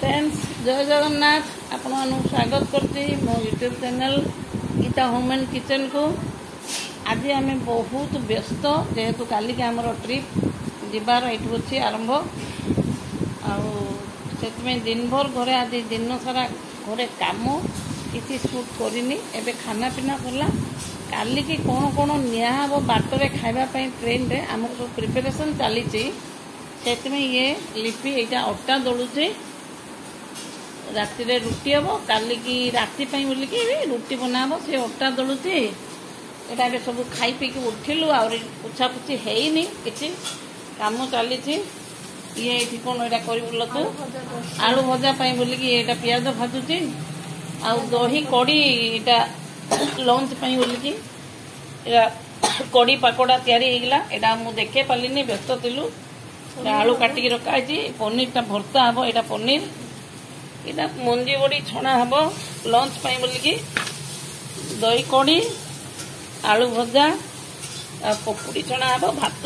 Friends जय जगन्नाथ आपण स्वागत करती मो YouTube channel Geeta home and kitchen को। आज आम बहुत व्यस्त जेहेतु काली के आमर ट्रिप जीवार एठू अच्छी आरंभ आउ दिन भर घरे आज दिन सारा घरे काम किसी शूट करनी एबे खाना पीना कला काली की कौन कौन नियाहब बाटर खावाई ट्रेन रे आम सब प्रिपेरेसन चली ये लिपि यहाँ अटा दलुचे राति रे रुटी हम काली की राति बोलिकी रुटी बनाब से अटा दलुचे यहाँ सब खाई पी उठिलु आहरी पुछापुछी हैनी किसी काम चली ये कौन यहाँ कर आलू भजा बोलिकी यहाँ पियाज भाजुची आ दही कड़ी यहाँ लंच बोलिकी कड़ी पकोड़ा तैयारी होगा मुझे देखे पार्ली व्यस्त थिलु आलू काटिकी रखाई पनीर भर्ता हम यहाँ पनीर इटा मंजी बड़ी छणा हम लंच बोलिकी दही कड़ी आलू भजा पकुड़ी छणा हम भात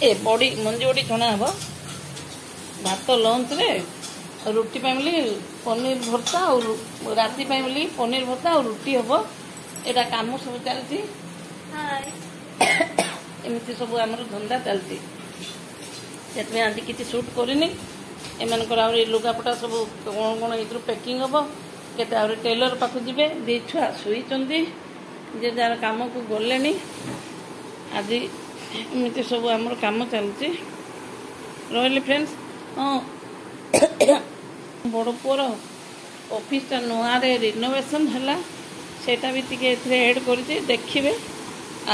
ए बड़ी मंजी बड़ी छणा हम भात लंच रे रुटी बोली पनीर भर्ता और राति बोली पनीर भर्ता और रुटी हम यहाँ कम सब चलती एमती सब आम धंदा चलती से आज किसी शूट करनी एमनकर आहरी लुगापटा सब कौन कौन ये पैकिंग हम के टेलर पाक जी दी छुआ शुईचंदी जे जार काम को गले आज एमती सब आमर काम चलती रही फ्रेंड्स। हाँ बड़ पुअर ऑफिसटा नुआ रिनोवेशन है सेटा भी टिके एड कर देखिए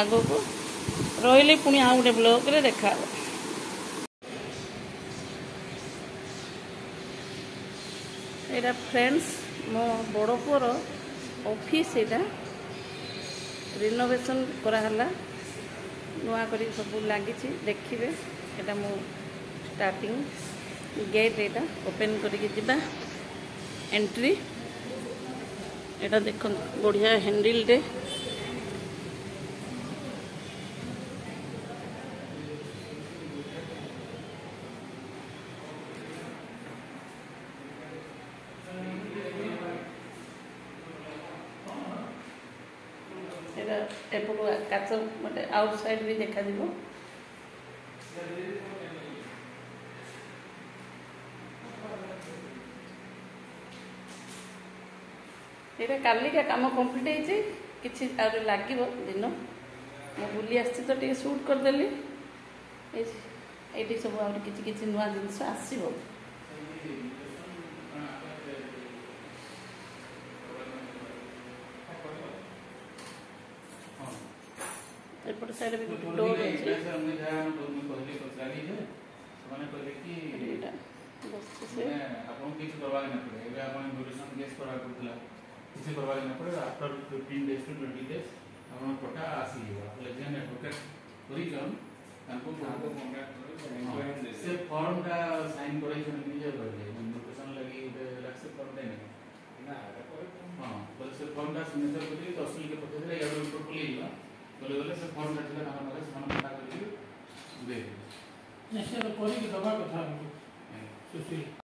आग को रही पुणी आउ गोटे ब्लॉग रे देखा। एटा फ्रेंड्स मो बड़ पुअर ऑफिस यहाँ रिनोवेशन कराला नुआ कर सब लगी देखिए यहाँ मो स्टार्टिंग गेट यहाँ ओपन करवा एंट्री यहाँ देख बढ़िया हैंडल रे एपट काच मतलब आउटसाइड भी देखा ये काली का काम कंप्लीट है किसी लगे दिन मैं बुली आसी तो टे शूट करदेली ये सब किसी नुआ जिनस आसो एपट साइड भी गोटे डोर अच्छे किसी करवा ना पड़े आफ्टर 15 days to 20 days हम कोटा आसी है लेकिन एडवोकेट ओरिजिन हमको कांटेक्ट से फॉर्म का साइन कराई छन निजे करले नोटिफिकेशन लगी एक्सेप्ट कर देने ना हां तो से फॉर्म का सिग्नेचर करी तहसील के पत्र दे यार प्रॉपर्ली लिया बोले से फॉर्म का ठेला नाम लगे समान पता करी दे निश्चय कोरी की दबा कथा सुशील